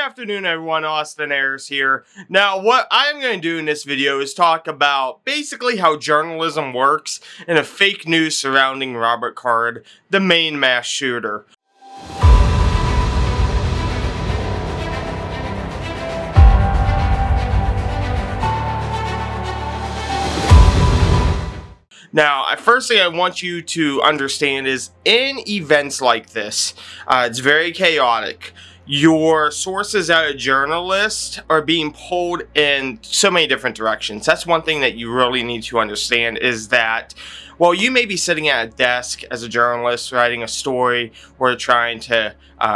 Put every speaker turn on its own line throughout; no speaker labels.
afternoon, everyone. Austin Ayers here. Now, what I'm going to do in this video is talk about basically how journalism works and a fake news surrounding Robert Card, the Maine mass shooter. Now, first thing I want you to understand is in events like this, it's very chaotic. Your sources as a journalist are being pulled in so many different directions. That's one thing that you really need to understand is that while you may be sitting at a desk as a journalist writing a story or trying to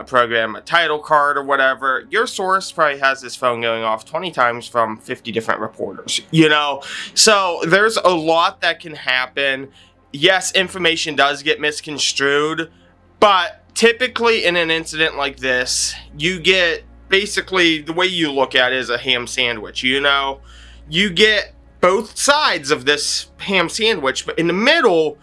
program a title card or whatever, your source probably has his phone going off 20 times from 50 different reporters, you know? So there's a lot that can happen. Yes, information does get misconstrued, but typically in an incident like this, you get basically the way you look at it is a ham sandwich, you know? You get both sides of this ham sandwich, but in the middle,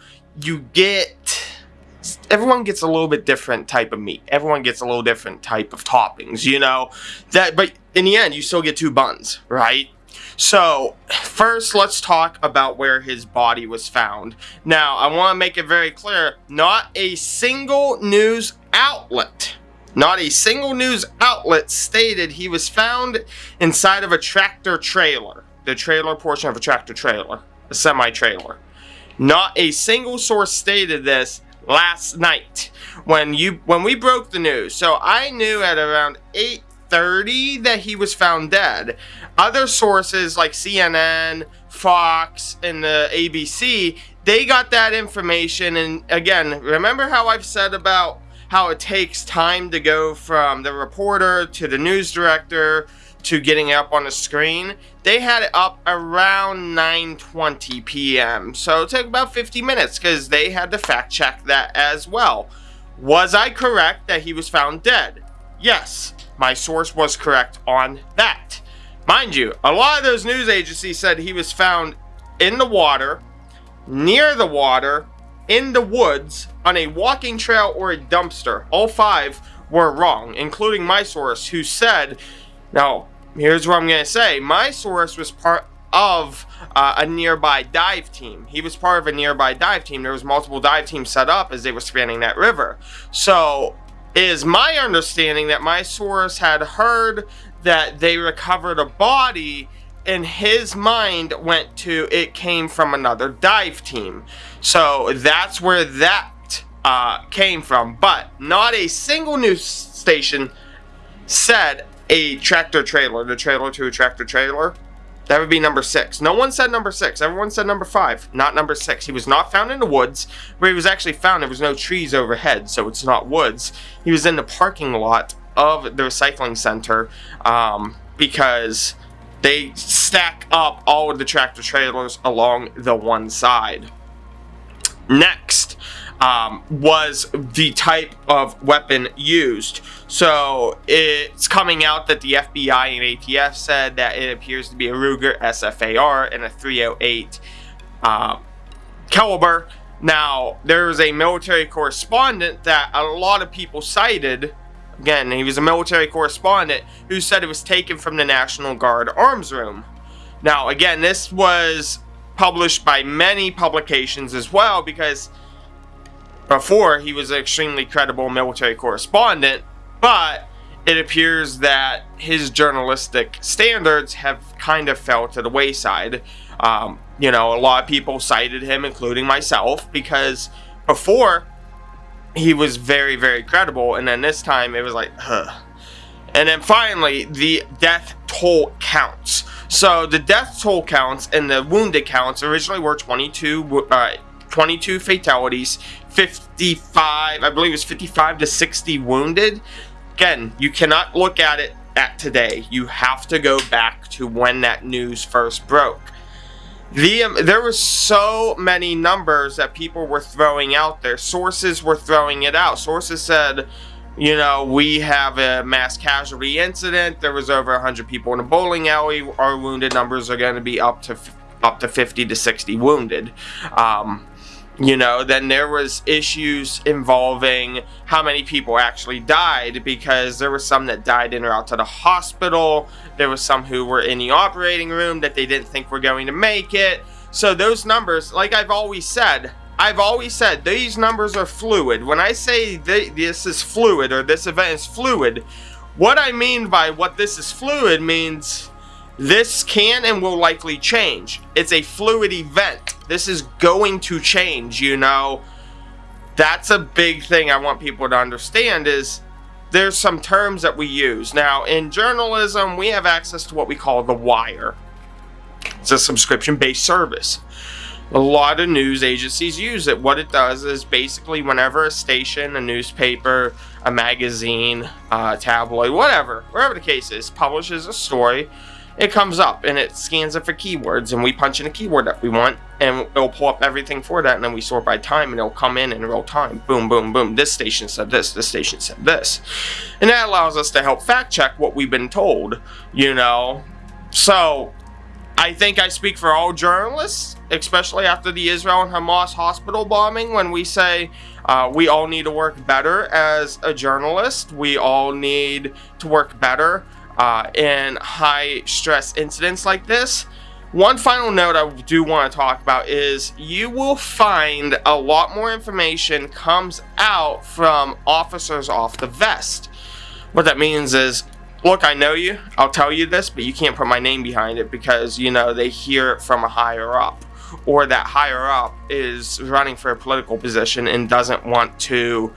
everyone gets a little bit different type of meat. Everyone gets a little different type of toppings, you know? But in the end, you still get two buns, right? So, first, let's talk about where his body was found. Now, I want to make it very clear, not a single news outlet stated he was found inside of a tractor trailer. The trailer portion of a tractor trailer, a semi-trailer. Not a single source stated this last night when we broke the news. So I knew at around 8:30 that he was found dead. Other sources like CNN, Fox, and the ABC, they got that information. And again, remember how I've said about how it takes time to go from the reporter to the news director to getting it up on the screen? They had it up around 9:20 p.m. So it took about 50 minutes because they had to fact check that as well. Was I correct that he was found dead? Yes, my source was correct on that. Mind you, a lot of those news agencies said he was found in the water, near the water, in the woods, on a walking trail, or a dumpster. All five were wrong, including my source, who said, now, here's what I'm going to say. My source was part of a nearby dive team. He was part of a nearby dive team. There was multiple dive teams set up as they were spanning that river. So, it is my understanding that my source had heard that they recovered a body, and his mind went to it came from another dive team. So that's where that came from. But not a single news station said a tractor trailer, the trailer to a tractor trailer. That would be number 6. No one said number 6. Everyone said number 5, not number 6. He was not found in the woods. Where he was actually found, there was no trees overhead, so it's not woods. He was in the parking lot of the recycling center because they stack up all of the tractor trailers along the one side. Next was the type of weapon used. So it's coming out that the FBI and ATF said that it appears to be a Ruger SFAR and a .308 caliber. Now, there was a military correspondent that a lot of people cited. Again, he was a military correspondent who said it was taken from the National Guard arms room. Now, again, this was published by many publications as well because before he was an extremely credible military correspondent, but it appears that his journalistic standards have kind of fell to the wayside. You know, a lot of people cited him, including myself, because before he was very, very credible, and then this time it was like, And then finally, the death toll counts. So the death toll counts and the wounded counts originally were 22 fatalities, 55, I believe it was 55 to 60 wounded. Again, you cannot look at it at today. You have to go back to when that news first broke. There were so many numbers that people were throwing out there. Sources were throwing it out. Sources said, you know, we have a mass casualty incident. There was over 100 people in a bowling alley. Our wounded numbers are going to be up to 50 to 60 wounded. Then there was issues involving how many people actually died, because there were some that died en route to the hospital. There was some who were in the operating room that they didn't think were going to make it. So those numbers, like I've always said, these numbers are fluid. When I say this is fluid, or this event is fluid, what I mean by what this is fluid means this can and will likely change. It's a fluid event. This is going to change, That's a big thing I want people to understand, is there's some terms that we use. Now, in journalism, we have access to what we call the wire. It's a subscription-based service. A lot of news agencies use it. What it does is basically whenever a station, a newspaper, a magazine, a tabloid, whatever, wherever the case is, publishes a story, it comes up and it scans it for keywords, and we punch in a keyword that we want, and it'll pull up everything for that, and then we sort by time, and it'll come in real time. Boom, boom, boom. This station said this. This station said this. And that allows us to help fact check what we've been told, So I think I speak for all journalists, especially after the Israel and Hamas hospital bombing, when we say we all need to work better as a journalist. We all need to work better in high stress incidents like this. One final note I do want to talk about is you will find a lot more information comes out from officers off the vest. What that means is, look, I know you, I'll tell you this, but you can't put my name behind it because, they hear it from a higher up. Or that higher up is running for a political position and doesn't want to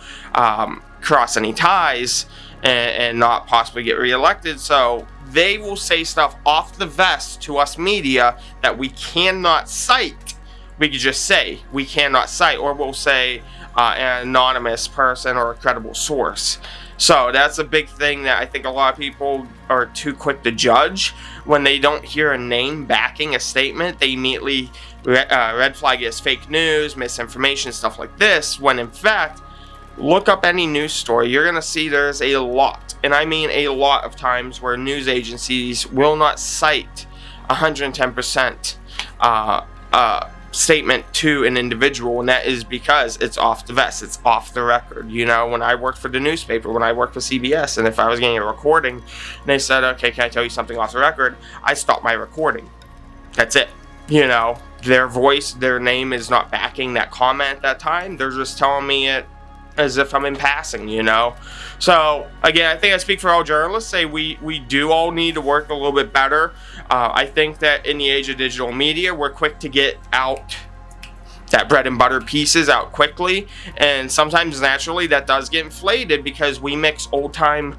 cross any ties and not possibly get reelected. So they will say stuff off the vest to us media that we cannot cite. We could just say we cannot cite, or we'll say an anonymous person or a credible source. So that's a big thing that I think a lot of people are too quick to judge. When they don't hear a name backing a statement, they immediately red flag it as fake news, misinformation, stuff like this, when in fact, look up any news story. You're going to see there's a lot, and I mean a lot of times, where news agencies will not cite 110% statement to an individual, and that is because it's off the vest, it's off the record. When I worked for the newspaper, when I worked for CBS, and if I was getting a recording and they said, okay, can I tell you something off the record, I stopped my recording. That's it. Their voice, their name is not backing that comment at that time. They're just telling me it as if I'm in passing, So, again, I think I speak for all journalists, say we do all need to work a little bit better. I think that in the age of digital media, we're quick to get out that bread and butter pieces out quickly, and sometimes naturally that does get inflated because we mix old-time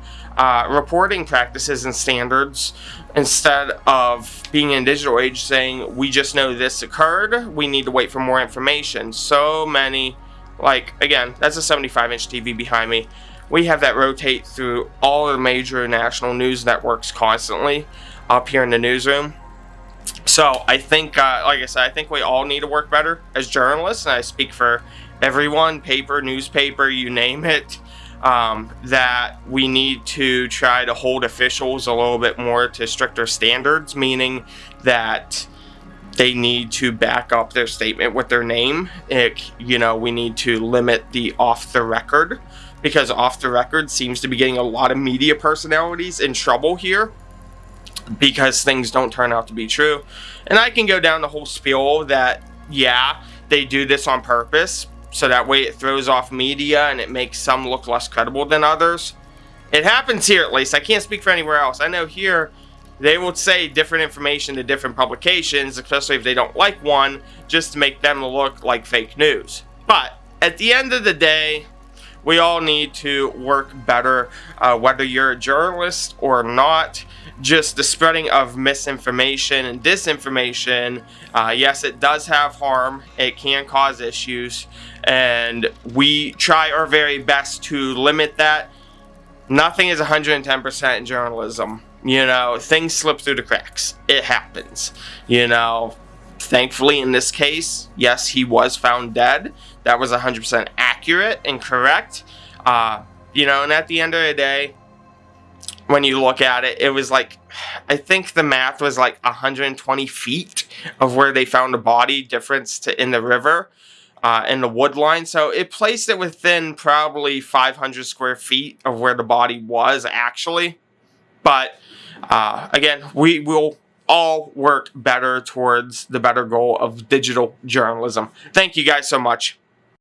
reporting practices and standards instead of being in a digital age saying we just know this occurred, we need to wait for more information. So many, again, that's a 75-inch TV behind me. We have that rotate through all the major national news networks constantly up here in the newsroom. So I think, like I said, I think we all need to work better as journalists, and I speak for everyone, paper, newspaper, you name it, that we need to try to hold officials a little bit more to stricter standards, meaning that they need to back up their statement with their name. We need to limit the off the record, because off the record seems to be getting a lot of media personalities in trouble here because things don't turn out to be true. And I can go down the whole spiel that, yeah, they do this on purpose, so that way it throws off media and it makes some look less credible than others. It happens here, at least. I can't speak for anywhere else. I know here they will say different information to different publications, especially if they don't like one, just to make them look like fake news. But at the end of the day, we all need to work better, whether you're a journalist or not. Just the spreading of misinformation and disinformation, yes, it does have harm. It can cause issues, and we try our very best to limit that. Nothing is 110% in journalism. Things slip through the cracks. It happens. Thankfully, in this case, yes, he was found dead. That was 100% accurate and correct. And at the end of the day, when you look at it, it was I think the math was 120 feet of where they found a body difference in the river. in the wood line. So it placed it within probably 500 square feet of where the body was actually. But again, we will all work better towards the better goal of digital journalism. Thank you guys so much.